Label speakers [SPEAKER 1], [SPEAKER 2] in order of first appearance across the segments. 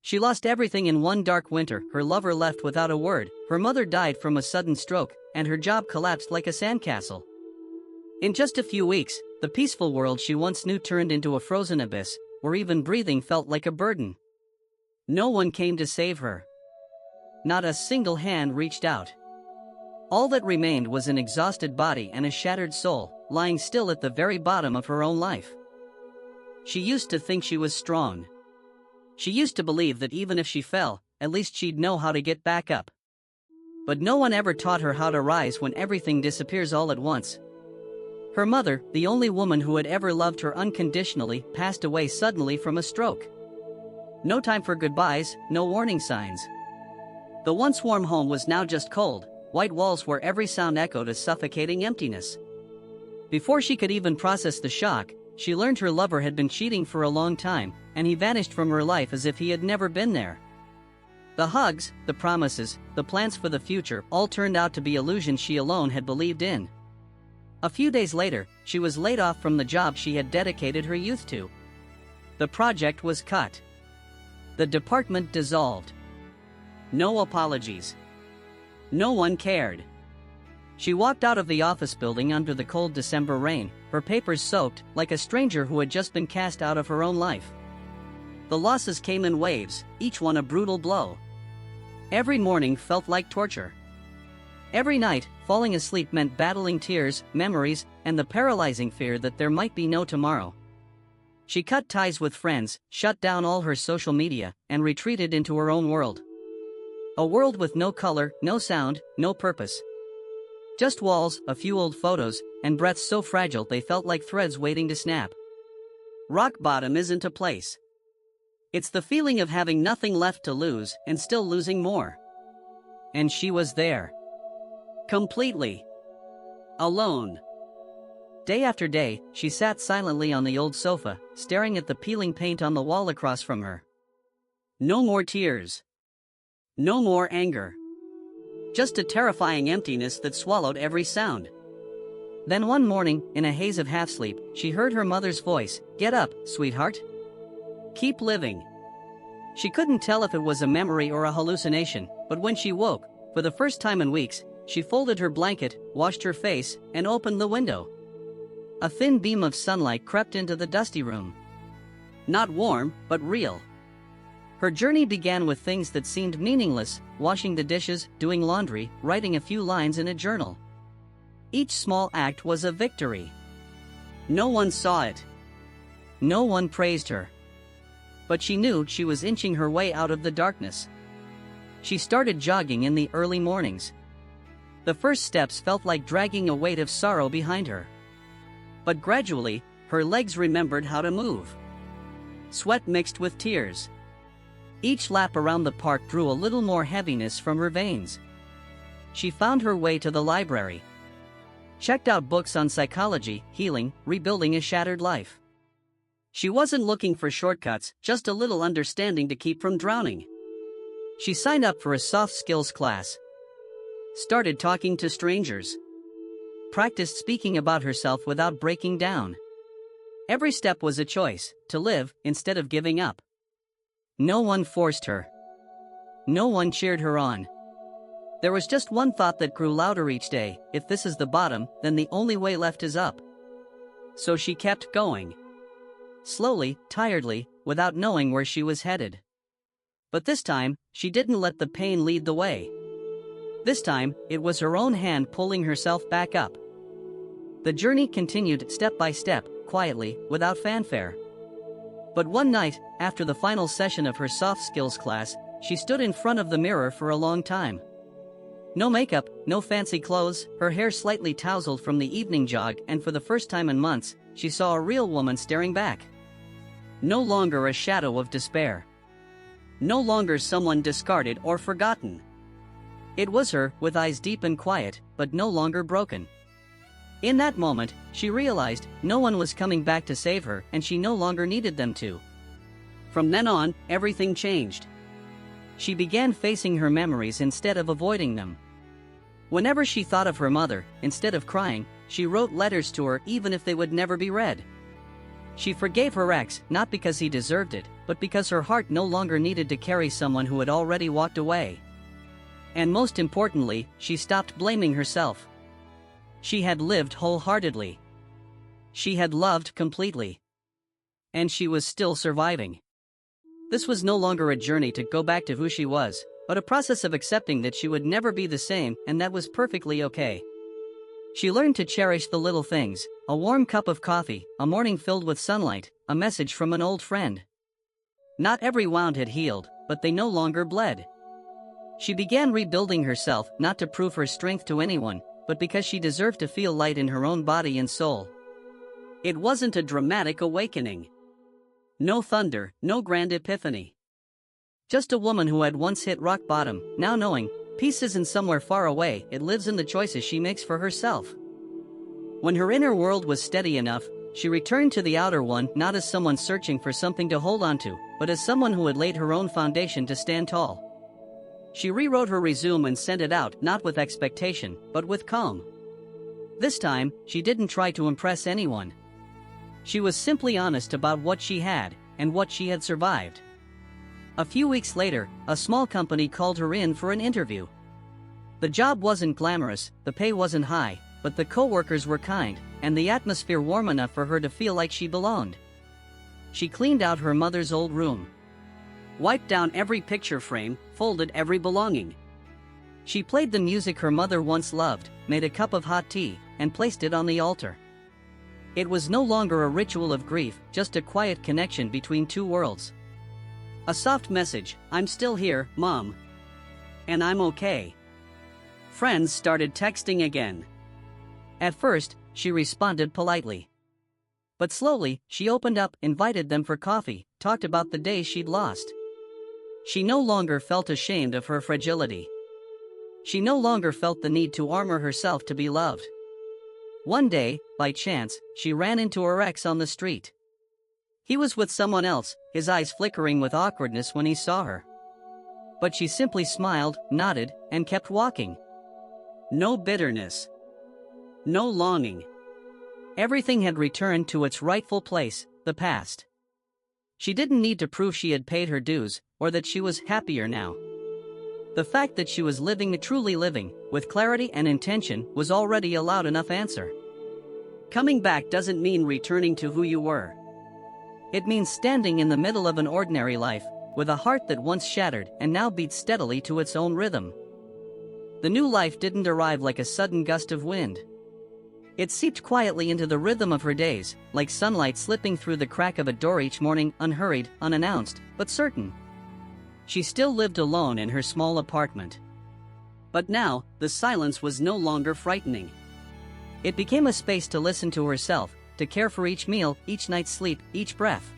[SPEAKER 1] She lost everything in one dark winter. Her lover left without a word, her mother died from a sudden stroke, and her job collapsed like a sandcastle. In just a few weeks, the peaceful world she once knew turned into a frozen abyss, where even breathing felt like a burden. No one came to save her. Not a single hand reached out. All that remained was an exhausted body and a shattered soul, lying still at the very bottom of her own life. She used to think she was strong. She used to believe that even if she fell, at least she'd know how to get back up. But no one ever taught her how to rise when everything disappears all at once. Her mother, the only woman who had ever loved her unconditionally, passed away suddenly from a stroke. No time for goodbyes, no warning signs. The once warm home was now just cold, white walls where every sound echoed a suffocating emptiness. Before she could even process the shock, she learned her lover had been cheating for a long time, and he vanished from her life as if he had never been there. The hugs, the promises, the plans for the future all turned out to be illusions she alone had believed in. A few days later, she was laid off from the job she had dedicated her youth to. The project was cut. The department dissolved. No apologies. No one cared. She walked out of the office building under the cold December rain, her papers soaked, like a stranger who had just been cast out of her own life. The losses came in waves, each one a brutal blow. Every morning felt like torture. Every night, falling asleep meant battling tears, memories, and the paralyzing fear that there might be no tomorrow. She cut ties with friends, shut down all her social media, and retreated into her own world. A world with no color, no sound, no purpose. Just walls, a few old photos, and breaths so fragile they felt like threads waiting to snap. Rock bottom isn't a place. It's the feeling of having nothing left to lose and still losing more. And she was there. Completely. Alone. Day after day, she sat silently on the old sofa, staring at the peeling paint on the wall across from her. No more tears. No more anger. Just a terrifying emptiness that swallowed every sound. Then one morning, in a haze of half-sleep, she heard her mother's voice, "Get up, sweetheart. Keep living." She couldn't tell if it was a memory or a hallucination, but when she woke, for the first time in weeks, she folded her blanket, washed her face, and opened the window. A thin beam of sunlight crept into the dusty room. Not warm, but real. Her journey began with things that seemed meaningless, washing the dishes, doing laundry, writing a few lines in a journal. Each small act was a victory. No one saw it. No one praised her. But she knew she was inching her way out of the darkness. She started jogging in the early mornings. The first steps felt like dragging a weight of sorrow behind her. But gradually, her legs remembered how to move. Sweat mixed with tears. Each lap around the park drew a little more heaviness from her veins. She found her way to the library. Checked out books on psychology, healing, rebuilding a shattered life. She wasn't looking for shortcuts, just a little understanding to keep from drowning. She signed up for a soft skills class. Started talking to strangers. Practiced speaking about herself without breaking down. Every step was a choice, to live instead of giving up. No one forced her. No one cheered her on. There was just one thought that grew louder each day: if this is the bottom, then the only way left is up. So she kept going. Slowly, tiredly, without knowing where she was headed. But this time, she didn't let the pain lead the way. This time, it was her own hand pulling herself back up. The journey continued step by step, quietly, without fanfare. But one night, after the final session of her soft skills class, she stood in front of the mirror for a long time. No makeup, no fancy clothes, her hair slightly tousled from the evening jog, and for the first time in months, she saw a real woman staring back. No longer a shadow of despair. No longer someone discarded or forgotten. It was her, with eyes deep and quiet, but no longer broken. In that moment, she realized no one was coming back to save her, and she no longer needed them to. From then on, everything changed. She began facing her memories instead of avoiding them. Whenever she thought of her mother, instead of crying, she wrote letters to her even if they would never be read. She forgave her ex, not because he deserved it, but because her heart no longer needed to carry someone who had already walked away. And most importantly, she stopped blaming herself. She had lived wholeheartedly. She had loved completely. And she was still surviving. This was no longer a journey to go back to who she was, but a process of accepting that she would never be the same, and that was perfectly okay. She learned to cherish the little things: a warm cup of coffee, a morning filled with sunlight, a message from an old friend. Not every wound had healed, but they no longer bled. She began rebuilding herself, not to prove her strength to anyone, but because she deserved to feel light in her own body and soul. It wasn't a dramatic awakening. No thunder, no grand epiphany. Just a woman who had once hit rock bottom, now knowing, peace isn't somewhere far away, it lives in the choices she makes for herself. When her inner world was steady enough, she returned to the outer one, not as someone searching for something to hold on to, but as someone who had laid her own foundation to stand tall. She rewrote her resume and sent it out, not with expectation, but with calm. This time, she didn't try to impress anyone. She was simply honest about what she had, and what she had survived. A few weeks later, a small company called her in for an interview. The job wasn't glamorous, the pay wasn't high, but the co-workers were kind, and the atmosphere warm enough for her to feel like she belonged. She cleaned out her mother's old room. Wiped down every picture frame, folded every belonging. She played the music her mother once loved, made a cup of hot tea, and placed it on the altar. It was no longer a ritual of grief, just a quiet connection between two worlds. A soft message: "I'm still here, Mom. And I'm okay." Friends started texting again. At first, she responded politely. But slowly, she opened up, invited them for coffee, talked about the days she'd lost. She no longer felt ashamed of her fragility. She no longer felt the need to armor herself to be loved. One day, by chance, she ran into her ex on the street. He was with someone else, his eyes flickering with awkwardness when he saw her. But she simply smiled, nodded, and kept walking. No bitterness. No longing. Everything had returned to its rightful place, the past. She didn't need to prove she had paid her dues, or that she was happier now. The fact that she was living, truly living, with clarity and intention, was already a loud enough answer. Coming back doesn't mean returning to who you were. It means standing in the middle of an ordinary life, with a heart that once shattered and now beats steadily to its own rhythm. The new life didn't arrive like a sudden gust of wind. It seeped quietly into the rhythm of her days, like sunlight slipping through the crack of a door each morning, unhurried, unannounced, but certain. She still lived alone in her small apartment. But now, the silence was no longer frightening. It became a space to listen to herself, to care for each meal, each night's sleep, each breath.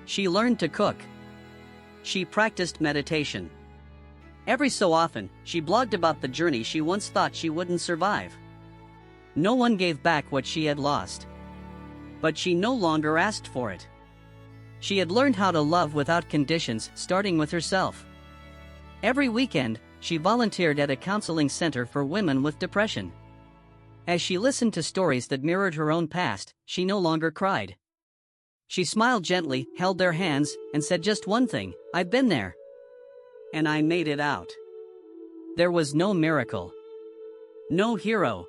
[SPEAKER 1] She learned to cook. She practiced meditation. Every so often, she blogged about the journey she once thought she wouldn't survive. No one gave back what she had lost. But she no longer asked for it. She had learned how to love without conditions, starting with herself. Every weekend, she volunteered at a counseling center for women with depression. As she listened to stories that mirrored her own past, she no longer cried. She smiled gently, held their hands, and said just one thing: "I've been there. And I made it out." There was no miracle. No hero.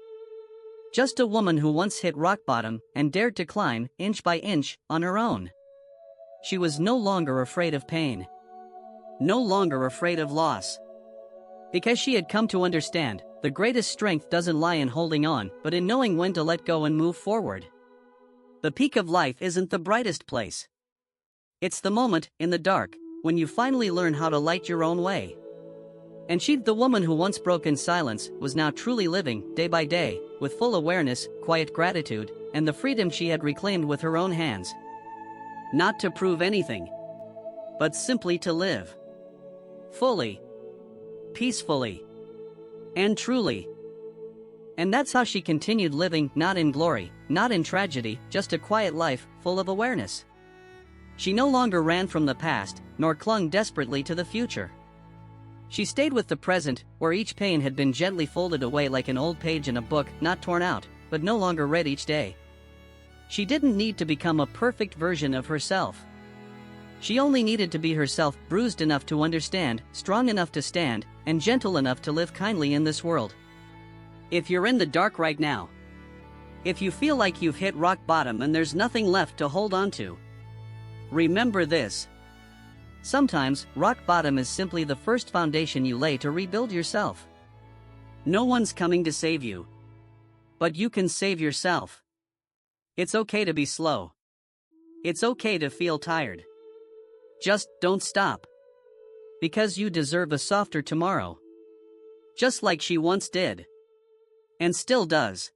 [SPEAKER 1] Just a woman who once hit rock bottom and dared to climb, inch by inch, on her own. She was no longer afraid of pain. No longer afraid of loss. Because she had come to understand, the greatest strength doesn't lie in holding on, but in knowing when to let go and move forward. The peak of life isn't the brightest place. It's the moment, in the dark, when you finally learn how to light your own way. And she, the woman who once broke in silence, was now truly living, day by day, with full awareness, quiet gratitude, and the freedom she had reclaimed with her own hands. Not to prove anything, but simply to live. Fully. Peacefully. And truly. And that's how she continued living, not in glory, not in tragedy, just a quiet life, full of awareness. She no longer ran from the past, nor clung desperately to the future. She stayed with the present, where each pain had been gently folded away like an old page in a book, not torn out, but no longer read each day. She didn't need to become a perfect version of herself. She only needed to be herself, bruised enough to understand, strong enough to stand, and gentle enough to live kindly in this world. If you're in the dark right now, if you feel like you've hit rock bottom and there's nothing left to hold on to, remember this. Sometimes, rock bottom is simply the first foundation you lay to rebuild yourself. No one's coming to save you, but you can save yourself. It's okay to be slow. It's okay to feel tired. Just don't stop. Because you deserve a softer tomorrow. Just like she once did. And still does.